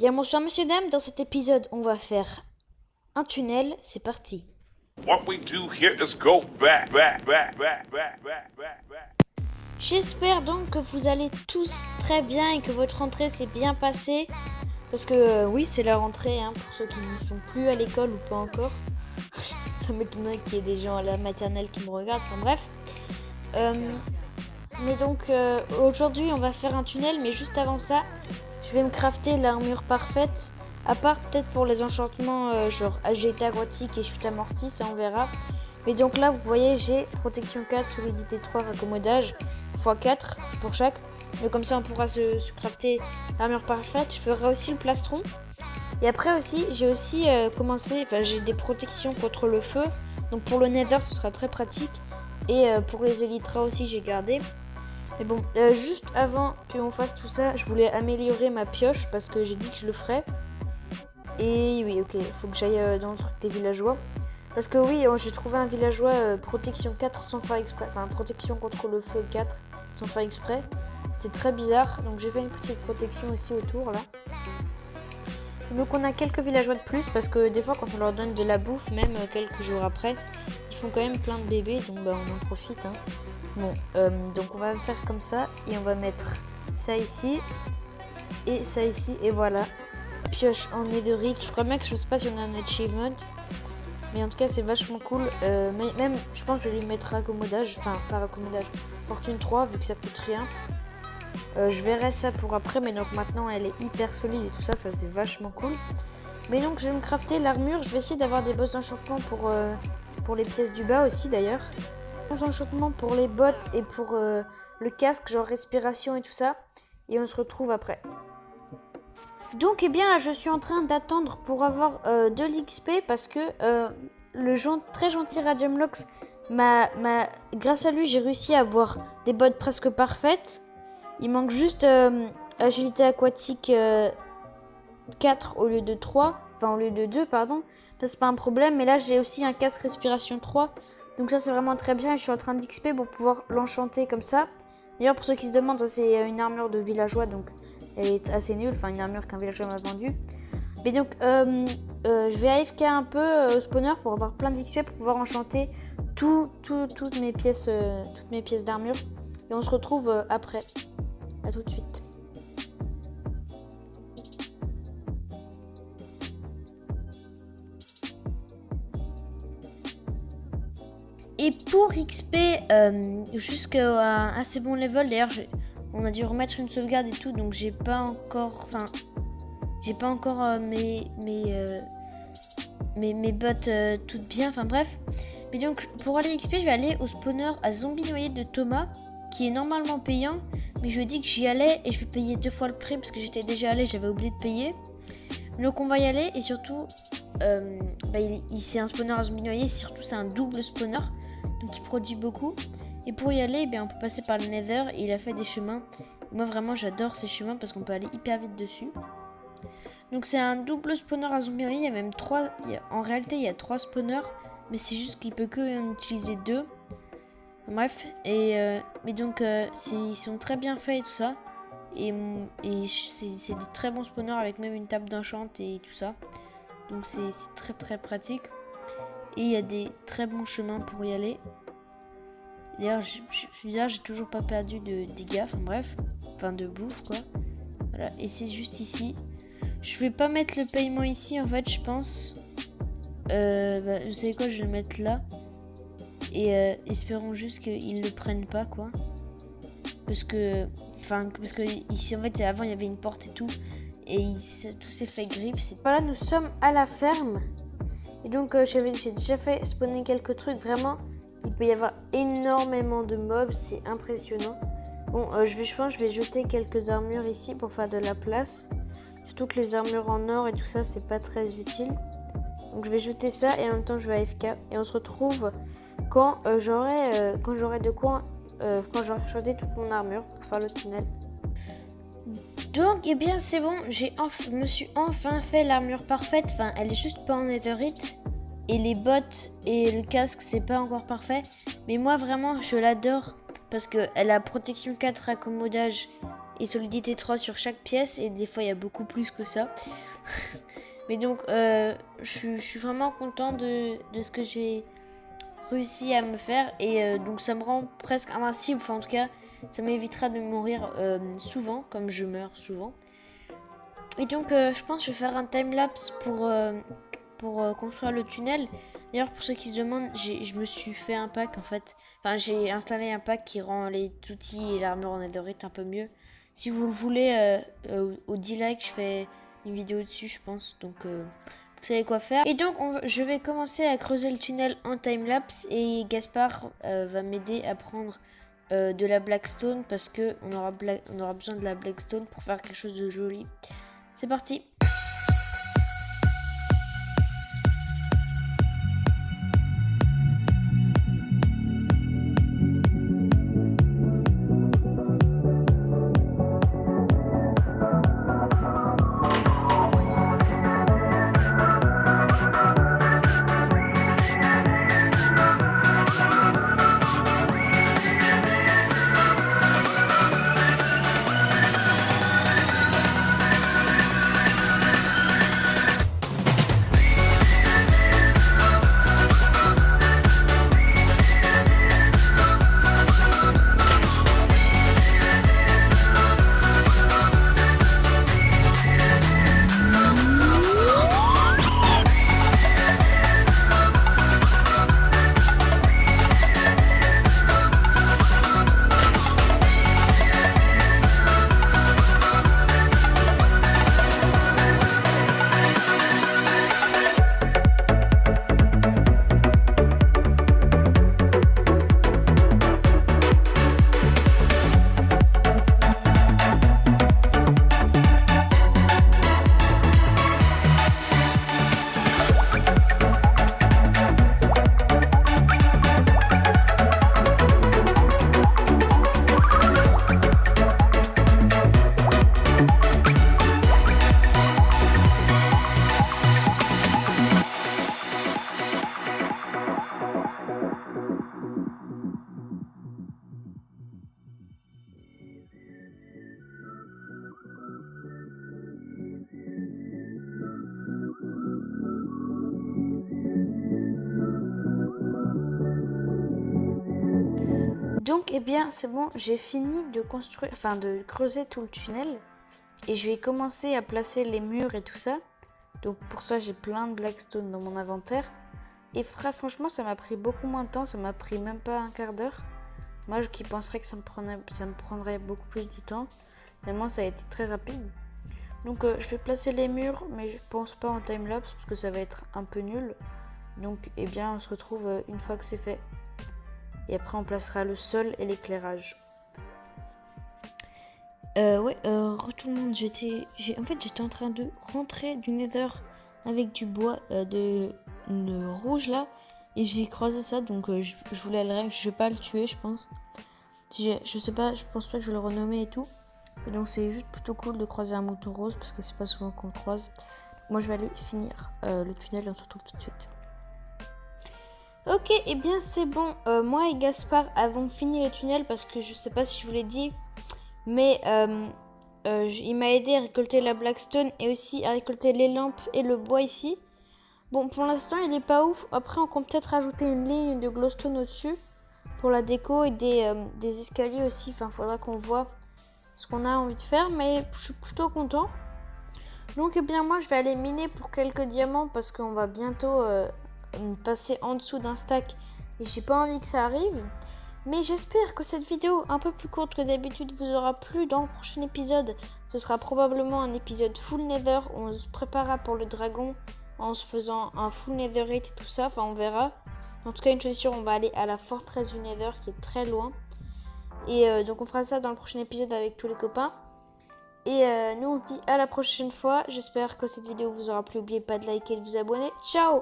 Bien bonsoir messieurs dames, dans cet épisode on va faire un tunnel, c'est parti. What we do here is go back. J'espère donc que vous allez tous très bien et que votre rentrée s'est bien passée. Parce que oui, c'est la rentrée hein, pour ceux qui ne sont plus à l'école ou pas encore. Ça m'étonnerait qu'il y ait des gens à la maternelle qui me regardent, enfin bref. Mais donc aujourd'hui on va faire un tunnel, mais juste avant ça, je vais me crafter l'armure parfaite. À part peut-être pour les enchantements genre agilité aquatique et chute amortie, ça on verra. Mais donc là vous voyez j'ai protection 4, solidité 3, raccommodage x4 pour chaque. Mais comme ça on pourra se crafter l'armure parfaite. Je ferai aussi le plastron. Et après aussi j'ai aussi commencé, enfin j'ai des protections contre le feu. Donc pour le nether ce sera très pratique. Et pour les elytras aussi j'ai gardé. Mais bon, juste avant qu'on fasse tout ça, je voulais améliorer ma pioche parce que j'ai dit que je le ferais. Et oui, ok, il faut que j'aille dans le truc des villageois. Parce que oui, j'ai trouvé un villageois protection 4 sans faire exprès. Enfin, protection contre le feu 4 sans faire exprès. C'est très bizarre. Donc j'ai fait une petite protection aussi autour là. Donc on a quelques villageois de plus parce que des fois quand on leur donne de la bouffe, même quelques jours après, ils font quand même plein de bébés. Donc bah, on en profite. Hein. Bon, donc on va faire comme ça et on va mettre ça ici et ça ici et voilà. Pioche en netherite. Je crois même que je sais pas si on a un achievement, mais en tout cas c'est vachement cool. Mais même je pense que je vais lui mettre raccommodage, enfin pas raccommodage, fortune 3 vu que ça coûte rien. Je verrai ça pour après, mais donc maintenant elle est hyper solide et tout ça, ça c'est vachement cool. Mais donc je vais me crafter l'armure. Je vais essayer d'avoir des beaux enchantements pour les pièces du bas aussi d'ailleurs. Enchantement pour les bottes et pour le casque, genre respiration et tout ça. Et on se retrouve après. Donc, eh bien, là, je suis en train d'attendre pour avoir de l'XP parce que très gentil Radiumlox grâce à lui, j'ai réussi à avoir des bottes presque parfaites. Il manque juste agilité aquatique 4 au lieu de 3. Enfin, au lieu de 2, pardon. Ça, c'est pas un problème. Mais là, j'ai aussi un casque respiration 3. Donc ça c'est vraiment très bien et je suis en train d'XP pour pouvoir l'enchanter comme ça. D'ailleurs pour ceux qui se demandent, ça c'est une armure de villageois donc elle est assez nulle, enfin une armure qu'un villageois m'a vendue. Mais donc je vais AFK un peu au spawner pour avoir plein d'XP pour pouvoir enchanter toutes mes pièces d'armure. Et on se retrouve après. A tout de suite. Et pour XP jusqu'à un assez bon level, d'ailleurs on a dû remettre une sauvegarde et tout, donc j'ai pas encore mes bottes toutes bien, enfin bref. Mais donc pour aller XP je vais aller au spawner à zombie noyé de Thomas, qui est normalement payant, mais je lui ai dit que j'y allais et je vais payer 2 fois le prix parce que j'étais déjà allé, j'avais oublié de payer. Donc on va y aller et surtout c'est un spawner à zombie noyé, surtout c'est un double spawner. Donc il produit beaucoup. Et pour y aller, on peut passer par le nether. Et il a fait des chemins. Moi vraiment j'adore ces chemins parce qu'on peut aller hyper vite dessus. Donc c'est un double spawner à zombie. Il y a même 3. En réalité il y a 3 spawners. Mais c'est juste qu'il peut que en utiliser 2. Bref. Mais donc ils sont très bien faits et tout ça. Et c'est des très bons spawners avec même une table d'enchant et tout ça. Donc c'est très très pratique. Et il y a des très bons chemins pour y aller. D'ailleurs, j'ai toujours pas perdu de dégâts, enfin bref. Enfin de bouffe quoi. Voilà, et c'est juste ici. Je vais pas mettre le paiement ici en fait, je pense. Vous savez quoi, je vais le mettre là. Et espérons juste qu'ils le prennent pas quoi. Parce que ici en fait avant il y avait une porte et tout. Et tout s'est fait griffe. Voilà, nous sommes à la ferme. Et donc j'ai déjà fait spawner quelques trucs. Vraiment, il peut y avoir énormément de mobs, c'est impressionnant. Bon, je pense que je vais jeter quelques armures ici pour faire de la place. Surtout que les armures en or et tout ça, c'est pas très utile. Donc je vais jeter ça et en même temps je vais AFK. Et on se retrouve quand j'aurai choisi toute mon armure pour faire le tunnel. Donc, eh bien, c'est bon, je me suis enfin fait l'armure parfaite. Enfin, elle est juste pas en netherite. Et les bottes et le casque, c'est pas encore parfait. Mais moi, vraiment, je l'adore parce qu'elle a protection 4, accommodage et solidité 3 sur chaque pièce, et des fois il y a beaucoup plus que ça. Mais donc je suis vraiment content de ce que j'ai réussi à me faire, et donc ça me rend presque invincible, enfin en tout cas ça m'évitera de mourir souvent, comme je meurs souvent. Et donc je pense que je vais faire un timelapse pour construire le tunnel. D'ailleurs, pour ceux qui se demandent, je me suis fait un pack en fait. Enfin, j'ai installé un pack qui rend les outils et l'armure en netherite un peu mieux. Si vous le voulez, au 10 likes, je fais une vidéo dessus, je pense. Donc, vous savez quoi faire. Et donc, je vais commencer à creuser le tunnel en timelapse. Et Gaspard va m'aider à prendre de la blackstone, parce que on aura besoin de la blackstone pour faire quelque chose de joli. C'est parti! Donc, eh bien, c'est bon, j'ai fini de construire, enfin de creuser tout le tunnel. Et je vais commencer à placer les murs et tout ça. Donc pour ça, j'ai plein de blackstone dans mon inventaire. Et franchement, ça m'a pris beaucoup moins de temps, ça m'a pris même pas un quart d'heure. Moi qui penserais que ça me prendrait beaucoup plus de temps. Vraiment, ça a été très rapide. Donc je vais placer les murs, mais je pense pas en timelapse parce que ça va être un peu nul. Donc eh bien, on se retrouve une fois que c'est fait. Et après, on placera le sol et l'éclairage. Ouais, retournons. J'étais en train de rentrer du nether avec du bois de rouge là. Et j'ai croisé ça, donc je voulais le règle. Je vais pas le tuer, je pense. Je sais pas, je pense pas que je vais le renommer et tout. Et donc c'est juste plutôt cool de croiser un mouton rose parce que c'est pas souvent qu'on le croise. Moi je vais aller finir le tunnel et on se retrouve tout de suite. Ok, et bien c'est bon. Moi et Gaspard avons fini le tunnel parce que je sais pas si je vous l'ai dit, mais il m'a aidé à récolter la blackstone et aussi à récolter les lampes et le bois ici. Bon, pour l'instant il est pas ouf. Après on compte peut-être rajouter une ligne de glowstone au-dessus pour la déco et des escaliers aussi. Enfin, faudra qu'on voit ce qu'on a envie de faire, mais je suis plutôt content. Donc eh bien moi je vais aller miner pour quelques diamants parce qu'on va bientôt passer en dessous d'un stack et j'ai pas envie que ça arrive. Mais j'espère que cette vidéo un peu plus courte que d'habitude vous aura plu. Dans le prochain épisode, ce sera probablement un épisode full nether où on se préparera pour le dragon en se faisant un full netherite et tout ça, enfin on verra. En tout cas une chose sûre, on va aller à la forteresse du nether qui est très loin. Et donc on fera ça dans le prochain épisode avec tous les copains. Et nous on se dit à la prochaine fois. J'espère que cette vidéo vous aura plu. N'oubliez pas de liker et de vous abonner. Ciao!